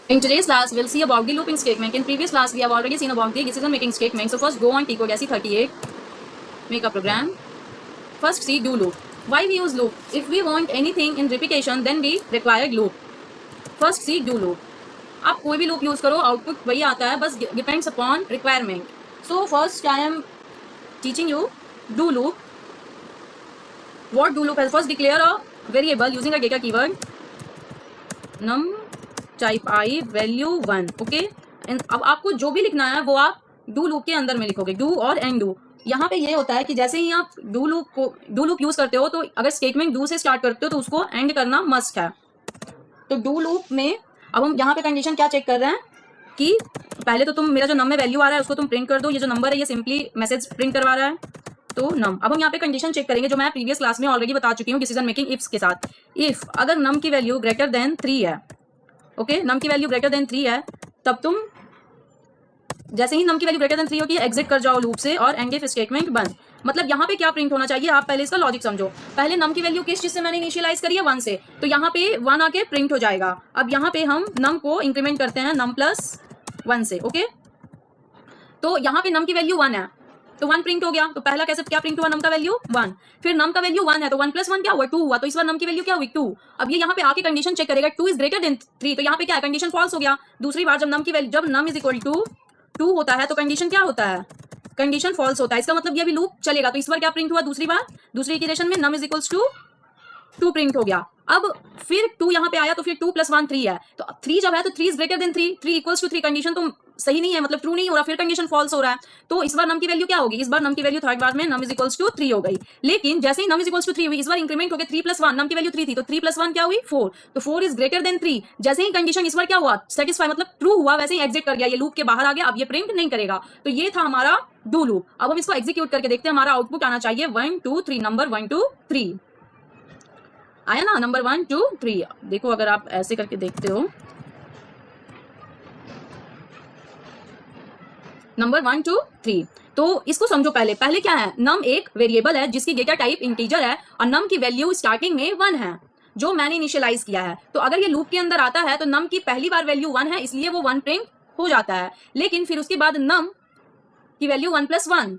In today's class, we'll see about the looping statement. In previous class, we have already seen about the decision-making statement. So first, go on T code SE38, make a program. First, see do loop. Why we use loop? If we want anything in repetition, then we require loop. First, see do loop. आप कोई भी loop use करो, output वही आता है, बस depends upon requirement. So first, I am teaching you do loop. What do loop is? First, declare a variable using a data keyword. Num type I value 1 okay. अब आपको जो भी लिखना है वो आप डू लूप के अंदर में लिखोगे, डू और एंड डू। यहाँ पे ये होता है कि जैसे ही आप डू लूप यूज करते हो तो अगर स्टेटमेंट डू से स्टार्ट करते हो तो उसको एंड करना मस्ट है। तो डू लूप में अब हम यहाँ पे कंडीशन क्या चेक कर रहे हैं कि पहले तो तुम मेरा जो नम में वैल्यू आ रहा है उसको तुम प्रिंट कर दो। ये जो नंबर है ये सिंपली मैसेज प्रिंट करवा रहा है तो नम। अब हम यहाँ पे कंडीशन चेक करेंगे जो मैं प्रीवियस क्लास में ऑलरेडी बता चुकी हूँ डिसीजन मेकिंग इफ्स के साथ। इफ अगर नम की वैल्यू ग्रेटर देन 3 है, ओके, नम की वैल्यू ग्रेटर देन 3 है, तब तुम जैसे ही नम की वैल्यू ग्रेटर देन 3 होगी एग्जिट कर जाओ लूप से और एंड इफ स्टेटमेंट बंद। मतलब यहाँ पे क्या प्रिंट होना चाहिए, आप पहले इसका लॉजिक समझो। पहले नम की वैल्यू किस चीज से मैंने इनिशियलाइज करी है, 1 से, तो यहाँ पे 1 आके प्रिंट हो जाएगा। अब यहाँ पे हम नम को इंक्रीमेंट करते हैं नम प्लस 1 से, ओके। तो यहाँ पे नम की वैल्यू 1 है तो 1 प्रिंट हो गया। तो पहला कैसे क्या प्रिंट हुआ, नम का वैल्यू 1, फिर नम का वैल्यू 1 है तो 1 प्लस 1 क्या हुआ, 2 हुआ। तो इस बार नम की वैल्यू क्या हुई, 2। अब ये यहाँ पे आके कंडीशन चेक करेगा 2 इज ग्रेटर देन 3, तो यहाँ पे क्या है, कंडीशन फॉल्स हो गया। दूसरी बार जब नम की वैल्यू, जब नम इज इक्वल टू 2 होता है तो कंडीशन क्या होता है, कंडीशन फॉल्स होता है। इसका मतलब ये भी लूप चलेगा। तो इस बार क्या प्रिंट हुआ, दूसरी बार दूसरी इटरेशन में num is equals to 2 print हो गया। अब फिर 2 यहाँ पे आया तो फिर 2 प्लस 1 3 है, तो 3 जब है तो 3 is greater than 3, 3 equals to 3, condition तो सही नहीं है, मतलब ट्रू नहीं हो रहा, फिर कंडीशन फॉल्स हो रहा है। तो इस बार नम की वैल्यू क्या होगी, इस बार नम की वैल्यू थर्ड बार में नम इज इक्वल्स टू 3 हो गई। लेकिन जैसे ही नम इज इक्वल्स टू 3 हुई, इस बार इंक्रीमेंट हो गया 3 प्लस 1, नम की वैल्यू 3 थी तो 3 प्लस 1 क्या हुई 4, तो 4 इज ग्रेटर देन 3। जैसे ही कंडीशन इस बार क्या हुआ, सेटिस्फाई मतलब ट्रू हुआ, वैसे ही एग्जिट कर गया, ये लूप के बाहर आ गया, अब ये प्रिंट नहीं करेगा। तो ये था हमारा डू लूप। अब हम इसको एग्जीक्यूट करके देखते हैं, हमारा आउटपुट आना चाहिए 1 2 3, नंबर 1 2 3 आया ना, नंबर 1 2 3। देखो अगर आप ऐसे करके देखते हो, नंबर 1 2 3। तो इसको समझो, पहले पहले क्या है, नम एक वेरिएबल है जिसकी डेटा टाइप इंटीजर है और नम की वैल्यू स्टार्टिंग में 1 है जो मैंने इनिशियलाइज किया है। तो अगर ये लूप के अंदर आता है तो नम की पहली बार वैल्यू 1 है इसलिए वो 1 प्रिंट हो जाता है। लेकिन फिर उसके बाद नम की वैल्यू 1 प्लस 1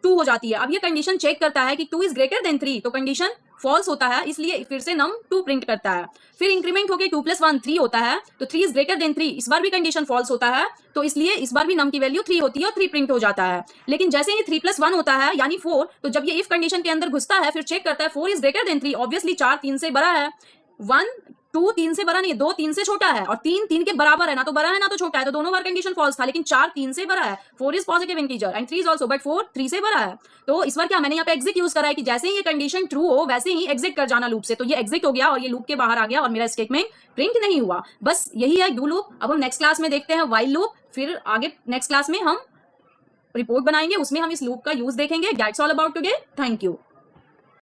2 हो जाती है। अब ये कंडीशन चेक करता है कि 2 इज ग्रेटर देन 3, तो कंडीशन फॉल्स होता है, इसलिए फिर से नम 2 प्रिंट करता है। फिर इंक्रीमेंट होके 2 प्लस 1 3 होता है, तो 3 इज ग्रेटर देन 3, इस बार भी कंडीशन फॉल्स होता है, तो इसलिए इस बार भी नम की वैल्यू 3 होती है और 3 प्रिंट हो जाता है। लेकिन जैसे ही 3 प्लस 1 होता है यानी 4, तो जब ये इफ कंडीशन के अंदर घुसता है फिर चेक करता है 4 इज ग्रेटर देन 3, ऑब्वियसली 4 3 से बड़ा है, 1 2 3 से बड़ा नहीं, 2 3 से छोटा है और 3 3 के बराबर है, ना तो बड़ा है ना तो छोटा है, तो दोनों बार कंडीशन फॉल्स था। लेकिन 4 3 से बड़ा है, 4 is positive integer and 3 is also, but 4 3 से बड़ा है। तो इस बार क्या मैंने यहाँ पे एग्जिट यूज करा है कि जैसे ही ये कंडीशन ट्रू हो वैसे ही एग्जिट कर जाना लूप से। तो ये एग्जिट हो गया और ये लूप के बाहर आ गया और मेरा स्टेटमेंट प्रिंट नहीं हुआ। बस यही है डू लूप। अब हम नेक्स्ट क्लास में देखते हैं व्हाइल लूप, फिर आगे नेक्स्ट क्लास में हम रिपोर्ट बनाएंगे, उसमें हम इस लूप का यूज देखेंगे। That's all about today, thank you.